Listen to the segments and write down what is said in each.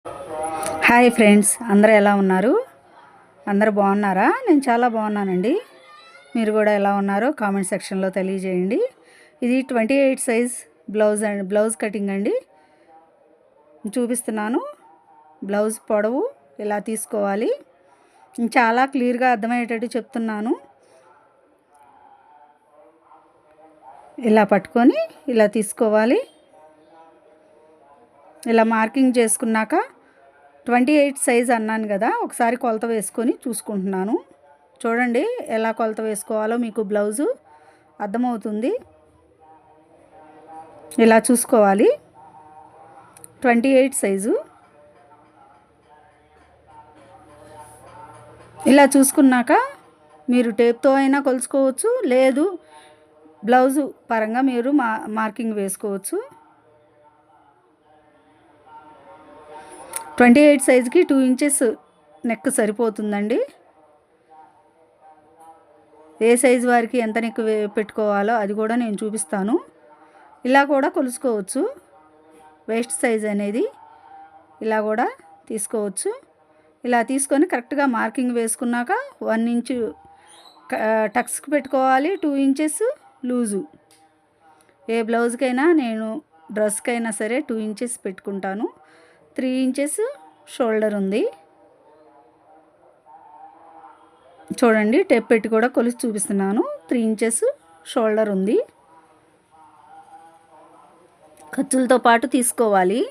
Hi friends, అందరూ ఎలా ఉన్నారు? అందరూ బాగున్నారా? నేను చాలా బాగున్నానండి. మీరు కూడా ఎలా ఉన్నారో కామెంట్ సెక్షన్లో తెలియజేయండి. ఇది 28 సైజ్ బ్లౌజ్ కటింగ్ అండి. చూపిస్తున్నాను. బ్లౌజ్ పొడవు ఇలా తీసుకోవాలి. చాలా క్లియర్గా అర్థమయ్యేటట్టు చెప్తున్నాను. ఇలా పట్టుకొని ఇలా తీసుకోవాలి. ఇలా మార్కింగ్ చేసుకున్నాక 28 సైజ్ అన్నాను కదా, ఒకసారి కొలత వేసుకొని చూసుకుంటున్నాను. చూడండి ఎలా కొలత వేసుకోవాలో మీకు బ్లౌజు అర్థమవుతుంది. ఇలా చూసుకోవాలి. 28 సైజు ఇలా చూసుకున్నాక మీరు టేప్తో అయినా కొలుచుకోవచ్చు, లేదు బ్లౌజు పరంగా మీరు మార్కింగ్ వేసుకోవచ్చు. 28 సైజుకి 2 ఇంచెస్ నెక్ సరిపోతుందండి. ఏ సైజు వారికి ఎంత నెక్ పెట్టుకోవాలో అది కూడా నేను చూపిస్తాను. ఇలా కూడా కొలుసుకోవచ్చు. వేస్ట్ సైజ్ అనేది ఇలా కూడా తీసుకోవచ్చు. ఇలా తీసుకొని కరెక్ట్గా మార్కింగ్ వేసుకున్నాక 1 ఇంచు టక్స్కి పెట్టుకోవాలి. 2 ఇంచెస్ లూజు. ఏ బ్లౌజ్కైనా నేను డ్రెస్కైనా సరే 2 ఇంచెస్ పెట్టుకుంటాను. 3 ఇంచెస్ షోల్డర్ ఉంది. చూడండి, టేప్ పెట్టి కూడా కొలిసి చూపిస్తున్నాను. 3 ఇంచెస్ షోల్డర్ ఉంది. ఖర్చులతో పాటు తీసుకోవాలి.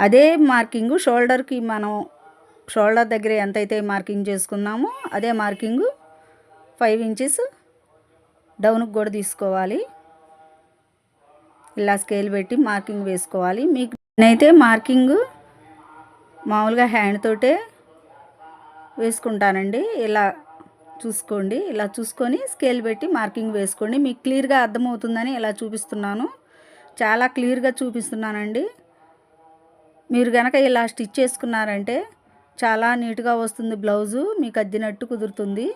అదే మార్కింగు షోల్డర్కి మనం షోల్డర్ దగ్గర ఎంతైతే మార్కింగ్ చేసుకున్నామో అదే మార్కింగు 5 ఇంచెస్ డౌన్కి కూడా తీసుకోవాలి. ఇలా స్కేల్ పెట్టి మార్కింగ్ వేసుకోవాలి. మీకు నేనైతే మార్కింగ్ మామూలుగా హ్యాండ్ తోటే వేసుకుంటానండి. ఇలా చూసుకోండి. ఇలా చూసుకొని స్కేల్ పెట్టి మార్కింగ్ వేసుకోండి. మీకు క్లియర్గా అర్థమవుతుందని ఇలా చూపిస్తున్నాను. చాలా క్లియర్గా చూపిస్తున్నానండి. మీరు కనుక ఇలా స్టిచ్ చేసుకున్నారంటే చాలా నీట్గా వస్తుంది. బ్లౌజు మీకు అద్దినట్టు కుదురుతుంది.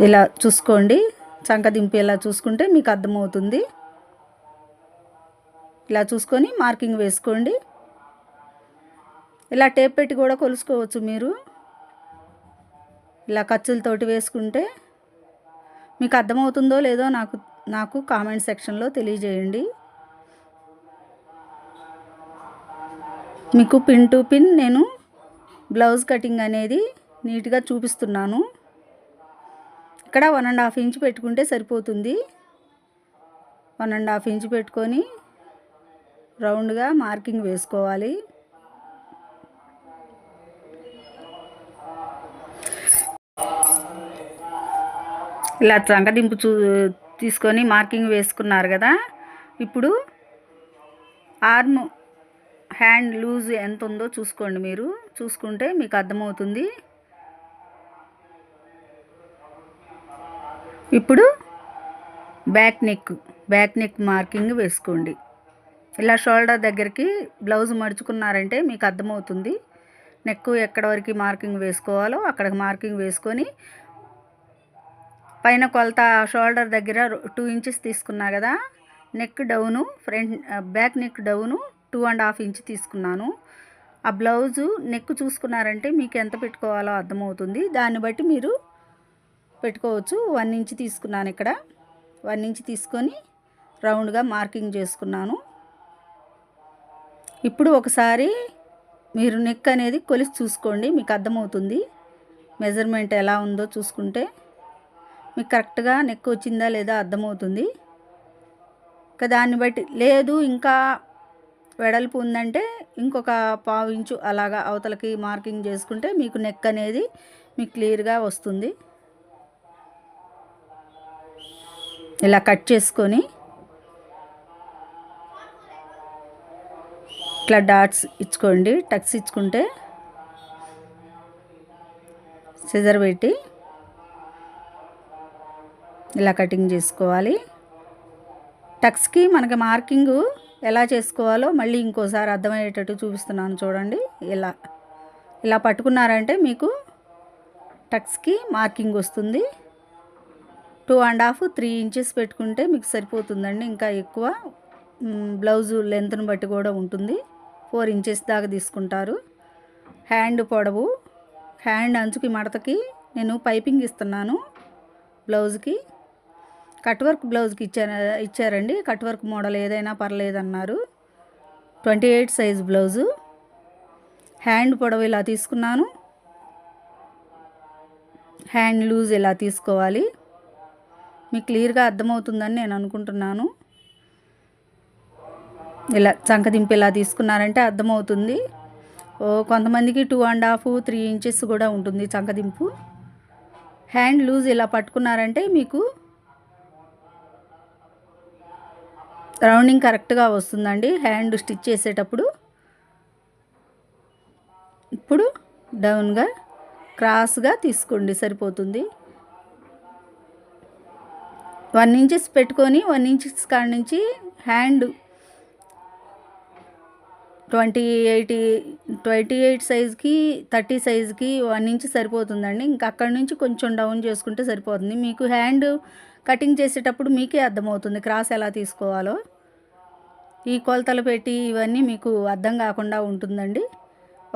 ఇలా చూసుకోండి. చంక దింపేలా చూసుకుంటే మీకు అర్థమవుతుంది. ఇలా చూసుకొని మార్కింగ్ వేసుకోండి. ఇలా టేప్ పెట్టి కూడా కొలుసుకోవచ్చు మీరు. ఇలా ఖర్చులతోటి వేసుకుంటే మీకు అర్థమవుతుందో లేదో నాకు కామెంట్ సెక్షన్లో తెలియజేయండి. మీకు పిన్ టు పిన్ నేను బ్లౌజ్ కటింగ్ అనేది నీట్గా చూపిస్తున్నాను. ఇక్కడ 1.5 ఇంచ్ పెట్టుకుంటే సరిపోతుంది. 1.5 ఇంచ్ పెట్టుకొని రౌండ్గా మార్కింగ్ వేసుకోవాలి. ఇలా చంకదింపు తీసుకొని మార్కింగ్ వేసుకున్నారు కదా. ఇప్పుడు ఆర్మ్ హ్యాండ్ లూజ్ ఎంత ఉందో చూసుకోండి. మీరు చూసుకుంటే మీకు అర్థమవుతుంది. ఇప్పుడు బ్యాక్ నెక్ మార్కింగ్ వేసుకోండి. ఇలా షోల్డర్ దగ్గరికి బ్లౌజ్ మడుచుకున్నారంటే మీకు అర్థమవుతుంది. నెక్ ఎక్కడ వరకు మార్కింగ్ వేసుకోవాలో అక్కడికి మార్కింగ్ వేసుకొని పైన కొలత షోల్డర్ దగ్గర 2 ఇంచెస్ తీసుకున్నా కదా, neck down back neck down 2.5 inch తీసుకున్నాను. ఆ బ్లౌజు నెక్ చూసుకున్నారంటే మీకు ఎంత పెట్టుకోవాలో అర్థమవుతుంది. దాన్ని బట్టి మీరు పెట్టుకోవచ్చు. 1 ఇంచ్ తీసుకున్నాను. ఇక్కడ 1 ఇంచ్ తీసుకొని రౌండ్గా మార్కింగ్ చేసుకున్నాను. ఇప్పుడు ఒకసారి మీరు నెక్ అనేది కొలిసి చూసుకోండి. మీకు అర్థమవుతుంది. మెజర్మెంట్ ఎలా ఉందో చూసుకుంటే మీకు కరెక్ట్గా నెక్ వచ్చిందా లేదా అర్థమవుతుంది. దాన్ని బట్టి లేదు ఇంకా వెడల్పు ఉందంటే ఇంకొక 1/4 ఇంచు అలాగా అవతలకి మార్కింగ్ చేసుకుంటే మీకు నెక్ అనేది మీకు క్లియర్గా వస్తుంది. ఇలా కట్ చేసుకొని ఇట్లా డాట్స్ ఇచ్చుకోండి. టక్స్ ఇచ్చుకుంటే సిజర్ పెట్టి ఇలా కటింగ్ చేసుకోవాలి. టక్స్కి మనకి మార్కింగ్ ఎలా చేసుకోవాలో మళ్ళీ ఇంకోసారి అర్థమయ్యేటట్టు చూపిస్తున్నాను. చూడండి, ఇలా పట్టుకున్నారంటే మీకు టక్స్కి మార్కింగ్ వస్తుంది. 2.5 3 ఇంచెస్ పెట్టుకుంటే మీకు సరిపోతుందండి. ఇంకా ఎక్కువ బ్లౌజు లెంత్ను బట్టి కూడా ఉంటుంది. 4 ఇంచెస్ దాకా తీసుకుంటారు. హ్యాండ్ పొడవు, హ్యాండ్ అంచుకి మడతకి నేను పైపింగ్ ఇస్తున్నాను బ్లౌజ్కి. కట్ వర్క్ బ్లౌజ్కి ఇచ్చారండి. కట్ వర్క్ మోడల్ ఏదైనా పర్లేదన్నారు. 28 సైజ్ బ్లౌజు. హ్యాండ్ పొడవు ఇలా తీసుకున్నాను. హ్యాండ్ లూజ్ ఇలా తీసుకోవాలి. మీకు క్లియర్గా అర్థమవుతుందని నేను అనుకుంటున్నాను. ఇలా చంకదింపు ఇలా తీసుకున్నారంటే అర్థమవుతుంది. కొంతమందికి 2.5 3 ఇంచెస్ కూడా ఉంటుంది చంకదింపు. హ్యాండ్ లూజ్ ఇలా పట్టుకున్నారంటే మీకు రౌండింగ్ కరెక్ట్గా వస్తుందండి హ్యాండ్ స్టిచ్ చేసేటప్పుడు. ఇప్పుడు డౌన్గా క్రాస్గా తీసుకోండి సరిపోతుంది. 1 ఇంచెస్ పెట్టుకొని 1 ఇంచెస్ కాడ నుంచి హ్యాండ్ 28 సైజ్కి 30 సైజ్కి 1 ఇంచ్ సరిపోతుందండి. ఇంకా అక్కడి నుంచి కొంచెం డౌన్ చేసుకుంటే సరిపోతుంది. మీకు హ్యాండ్ కటింగ్ చేసేటప్పుడు మీకే అర్థమవుతుంది క్రాస్ ఎలా తీసుకోవాలో. ఈ కొలతలు పెట్టి ఇవన్నీ మీకు అర్థం కాకుండా ఉంటుందండి.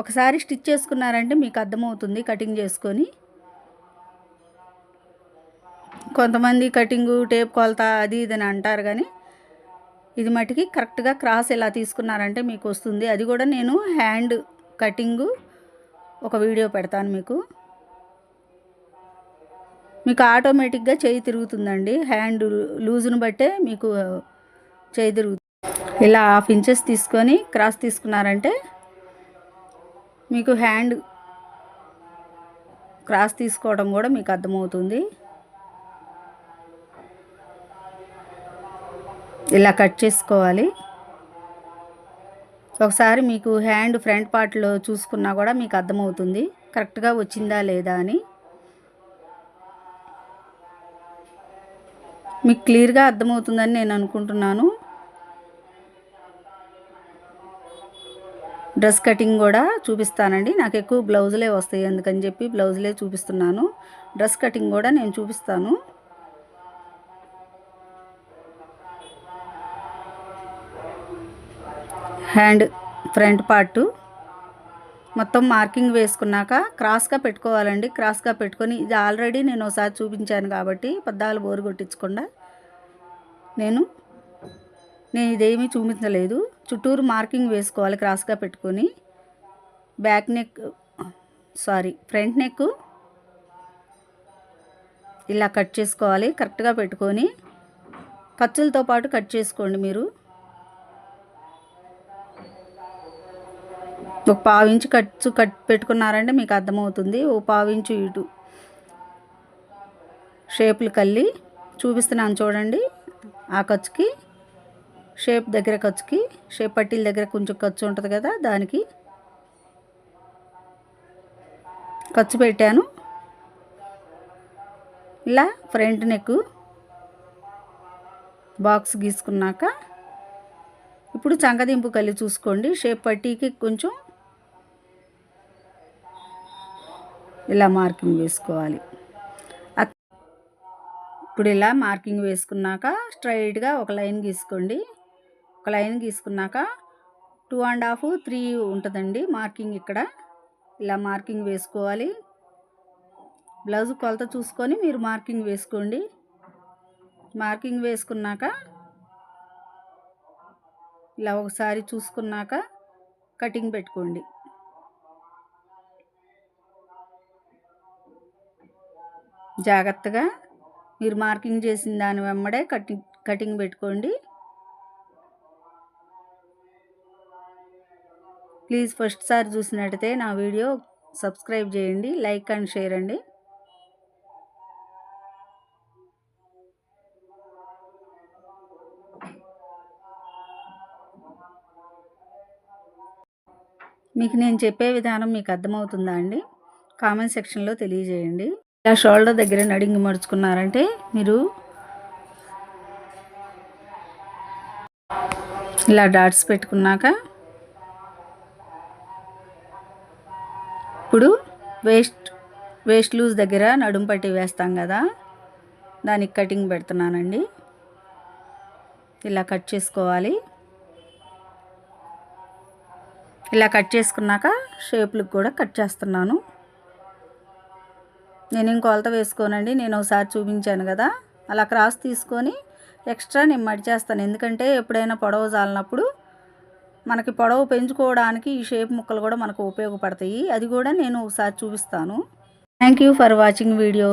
ఒకసారి స్టిచ్ చేసుకున్నారంటే మీకు అర్థమవుతుంది కటింగ్ చేసుకొని. కొంతమంది కటింగు టేప్ కొలత అది ఇదని అంటారు, కానీ ఇది మటుకి కరెక్ట్గా క్రాస్ ఎలా తీసుకున్నారంటే మీకు వస్తుంది. అది కూడా నేను హ్యాండ్ కటింగు ఒక వీడియో పెడతాను మీకు ఆటోమేటిక్గా చేయి తిరుగుతుందండి. హ్యాండ్ లూజును బట్టే మీకు చేయి తిరుగుతుంది. ఇలా 1/2 ఇంచెస్ తీసుకొని క్రాస్ తీసుకున్నారంటే మీకు హ్యాండ్ క్రాస్ తీసుకోవడం కూడా మీకు అర్థమవుతుంది. ఇలా కట్ చేసుకోవాలి. ఒకసారి మీకు హ్యాండ్ ఫ్రంట్ పార్ట్లో చూసుకున్నా కూడా మీకు అర్థమవుతుంది కరెక్ట్గా వచ్చిందా లేదా అని. మీకు క్లియర్గా అర్థమవుతుందని నేను అనుకుంటున్నాను. డ్రెస్ కటింగ్ కూడా చూపిస్తానండి. నాకు ఎక్కువ బ్లౌజులే వస్తాయి, అందుకని చెప్పి బ్లౌజులే చూపిస్తున్నాను. డ్రెస్ కటింగ్ కూడా నేను చూపిస్తాను. హ్యాండ్ ఫ్రంట్ పార్టు మొత్తం మార్కింగ్ వేసుకున్నాక క్రాస్గా పెట్టుకోవాలండి. క్రాస్గా పెట్టుకొని ఇది ఆల్రెడీ నేను ఒకసారి చూపించాను కాబట్టి పద్దాలు బోరు కొట్టించకుండా నేను ఇదేమీ చూపించలేదు. చుట్టూరు మార్కింగ్ వేసుకోవాలి క్రాస్గా పెట్టుకొని. ఫ్రంట్ నెక్ ఇలా కట్ చేసుకోవాలి కరెక్ట్గా పెట్టుకొని. ఖర్చులతో పాటు కట్ చేసుకోండి మీరు. ఒక 1/2 ఇంచు ఖర్చు పెట్టుకున్నారంటే మీకు అర్థమవుతుంది. ఓ 1/2 ఇంచు ఇటు షేపులు కల్లి చూపిస్తున్నాను చూడండి. ఆ ఖర్చుకి షేప్ దగ్గర ఖర్చుకి షేప్ పట్టీల దగ్గర కొంచెం ఖర్చు ఉంటుంది కదా, దానికి ఖర్చు పెట్టాను. ఇలా ఫ్రంట్ నెక్ బాక్స్ గీసుకున్నాక ఇప్పుడు చంకదింపు కల్లి చూసుకోండి. షేప్ పట్టీకి కొంచెం ఇలా మార్కింగ్ వేసుకోవాలి. ఇప్పుడు ఇలా మార్కింగ్ వేసుకున్నాక స్ట్రైట్గా ఒక లైన్ గీసుకోండి. ఒక లైన్ గీసుకున్నాక 2.5 3 ఉంటుందండి మార్కింగ్. ఇక్కడ ఇలా మార్కింగ్ వేసుకోవాలి. బ్లౌజ్ కొలత చూసుకొని మీరు మార్కింగ్ వేసుకోండి. మార్కింగ్ వేసుకున్నాక ఇలా ఒకసారి చూసుకున్నాక కటింగ్ పెట్టుకోండి. జాగ్రత్తగా మీరు మార్కింగ్ చేసిన దాని వెంబడే కటింగ్ పెట్టుకోండి. ప్లీజ్ ఫస్ట్ సారి చూసినట్టయితే నా వీడియో సబ్స్క్రైబ్ చేయండి, లైక్ అండ్ షేర్ అండి. మీకు నేను చెప్పే విధానం మీకు అర్థమవుతుందా అండి? కామెంట్ సెక్షన్లో తెలియజేయండి. ఇలా షోల్డర్ దగ్గర నడింగి మడుచుకున్నారంటే మీరు ఇలా డాట్స్ పెట్టుకున్నాక ఇప్పుడు వేస్ట్ లూజ్ దగ్గర నడుము పట్టి వేస్తాం కదా, దానికి కటింగ్ పెడుతున్నానండి. ఇలా కట్ చేసుకోవాలి. ఇలా కట్ చేసుకున్నాక షేప్లకు కూడా కట్ చేస్తున్నాను. నేను కొలత వేసుకోనండి, నేను ఒకసారి చూపించాను కదా, అలా క్రాస్ తీసుకొని ఎక్స్ట్రా నేను మడిచేస్తాను. ఎందుకంటే ఎప్పుడైనా పొడవు జాలినప్పుడు మనకి పొడవు పెంచుకోవడానికి ఈ షేప్ ముక్కలు కూడా మనకు ఉపయోగపడతాయి. అది కూడా నేను ఒకసారి చూపిస్తాను. Thank you for watching video.